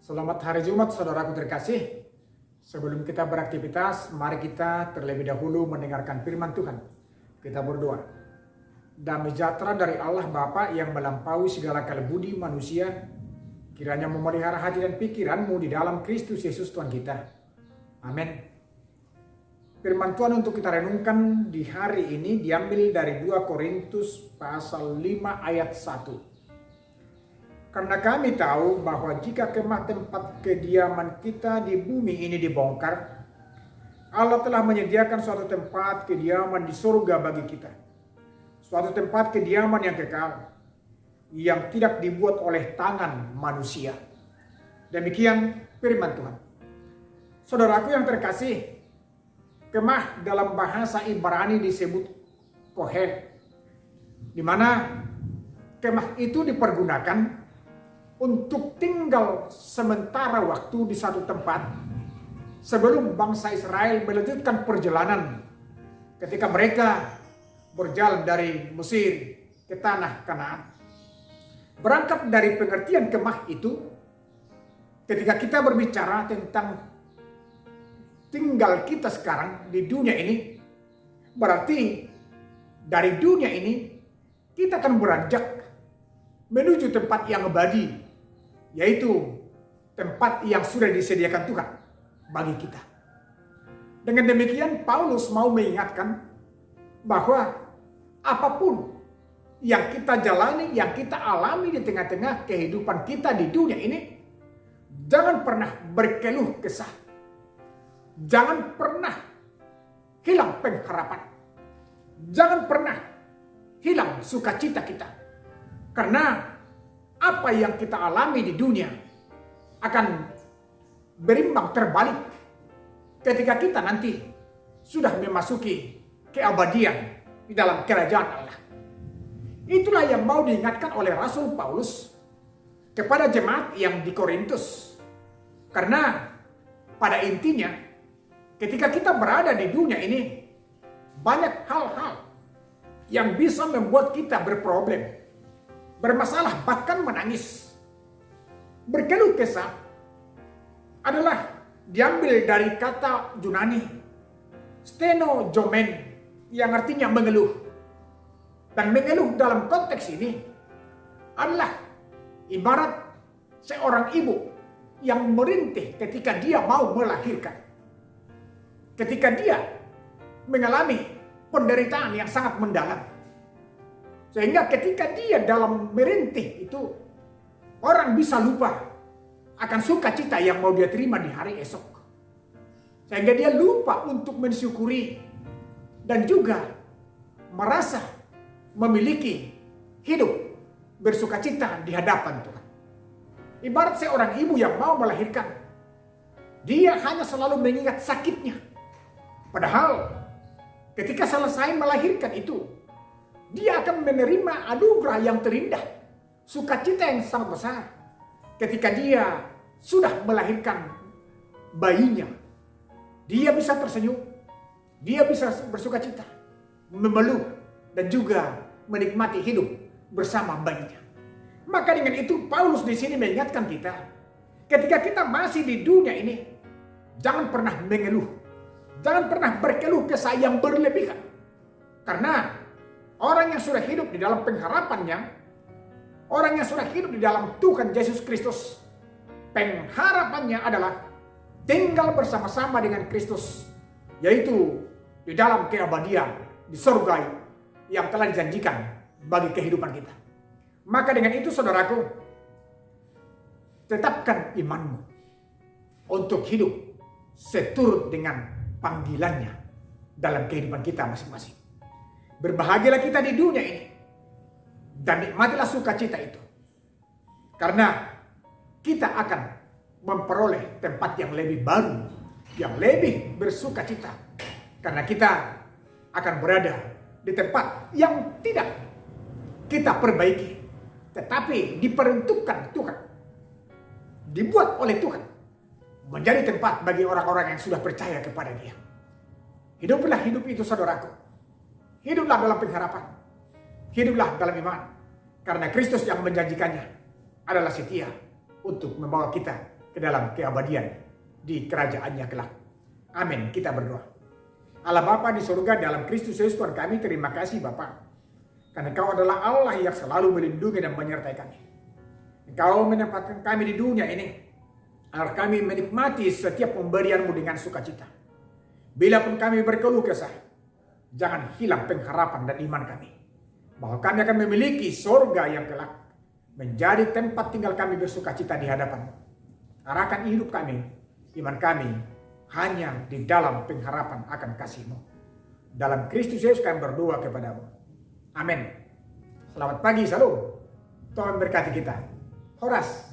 Selamat hari Jumat, saudaraku terkasih. Sebelum kita beraktivitas, mari kita terlebih dahulu mendengarkan firman Tuhan. Kita berdoa. Damai sejahtera dari Allah Bapa yang melampaui segala akal budi manusia, kiranya memelihara hati dan pikiranmu di dalam Kristus Yesus Tuhan kita. Amin. Firman Tuhan untuk kita renungkan di hari ini diambil dari 2 Korintus pasal 5 ayat 1. Karena kami tahu bahwa jika kemah tempat kediaman kita di bumi ini dibongkar, Allah telah menyediakan suatu tempat kediaman di surga bagi kita. Suatu tempat kediaman yang kekal, yang tidak dibuat oleh tangan manusia. Demikian firman Tuhan. Saudaraku yang terkasih, kemah dalam bahasa Ibrani disebut kohel, di mana kemah itu dipergunakan untuk tinggal sementara waktu di satu tempat sebelum bangsa Israel melanjutkan perjalanan ketika mereka berjalan dari Mesir ke tanah Kanaan. Berangkat dari pengertian kemah itu, ketika kita berbicara tentang tinggal kita sekarang di dunia ini, berarti dari dunia ini kita akan beranjak menuju tempat yang abadi, yaitu tempat yang sudah disediakan Tuhan bagi kita. Dengan demikian Paulus mau mengingatkan bahwa apapun yang kita jalani, yang kita alami di tengah-tengah kehidupan kita di dunia ini, jangan pernah berkeluh kesah. Jangan pernah hilang pengharapan. Jangan pernah hilang sukacita kita. Karena apa yang kita alami di dunia akan berimbang terbalik ketika kita nanti sudah memasuki keabadian di dalam kerajaan Allah. Itulah yang mau diingatkan oleh Rasul Paulus kepada jemaat yang di Korintus. Karena pada intinya ketika kita berada di dunia ini, banyak hal-hal yang bisa membuat kita berproblem, bermasalah, bahkan menangis. Berkeluh kesah adalah diambil dari kata Yunani stenozomen yang artinya mengeluh. Dan mengeluh dalam konteks ini adalah ibarat seorang ibu yang merintih ketika dia mau melahirkan. Ketika dia mengalami penderitaan yang sangat mendalam. Sehingga ketika dia dalam merintih itu, orang bisa lupa akan sukacita yang mau dia terima di hari esok. Sehingga dia lupa untuk mensyukuri dan juga merasa memiliki hidup bersukacita di hadapan Tuhan. Ibarat seorang ibu yang mau melahirkan, dia hanya selalu mengingat sakitnya. Padahal ketika selesai melahirkan itu, dia akan menerima anugerah yang terindah, sukacita yang sangat besar ketika dia sudah melahirkan bayinya. Dia bisa tersenyum, dia bisa bersukacita, memeluk dan juga menikmati hidup bersama bayinya. Maka dengan itu Paulus di sini mengingatkan kita, ketika kita masih di dunia ini, jangan pernah mengeluh, jangan pernah berkeluh kesah yang berlebihan. Karena orang yang sudah hidup di dalam pengharapannya, orang yang sudah hidup di dalam Tuhan Yesus Kristus, pengharapannya adalah tinggal bersama-sama dengan Kristus, yaitu di dalam keabadian di surga yang telah dijanjikan bagi kehidupan kita. Maka dengan itu saudaraku, tetapkan imanmu untuk hidup seturut dengan panggilannya dalam kehidupan kita masing-masing. Berbahagialah kita di dunia ini dan nikmatilah sukacita itu. Karena kita akan memperoleh tempat yang lebih baru, yang lebih bersukacita. Karena kita akan berada di tempat yang tidak kita perbaiki, tetapi diperuntukkan Tuhan, dibuat oleh Tuhan menjadi tempat bagi orang-orang yang sudah percaya kepada Dia. Hiduplah hidup itu saudaraku. Hiduplah dalam pengharapan. Hiduplah dalam iman. Karena Kristus yang menjanjikannya adalah setia untuk membawa kita ke dalam keabadian di kerajaannya kelak. Amin. Kita berdoa. Allah Bapa di surga, dalam Kristus Yesus Tuhan kami, terima kasih Bapa. Karena Engkau adalah Allah yang selalu melindungi dan menyertai kami. Engkau menempatkan kami di dunia ini agar kami menikmati setiap pemberian-Mu dengan sukacita. Bila pun kami berkeluh kesah, jangan hilang pengharapan dan iman kami, bahwa kami akan memiliki surga yang kelak, menjadi tempat tinggal kami bersukacita di hadapan-Mu. Arahkan hidup kami, iman kami, hanya di dalam pengharapan akan kasih-Mu. Dalam Kristus Yesus kami berdoa kepada-Mu. Amin. Selamat pagi, salam. Tuhan berkati kita. Horas.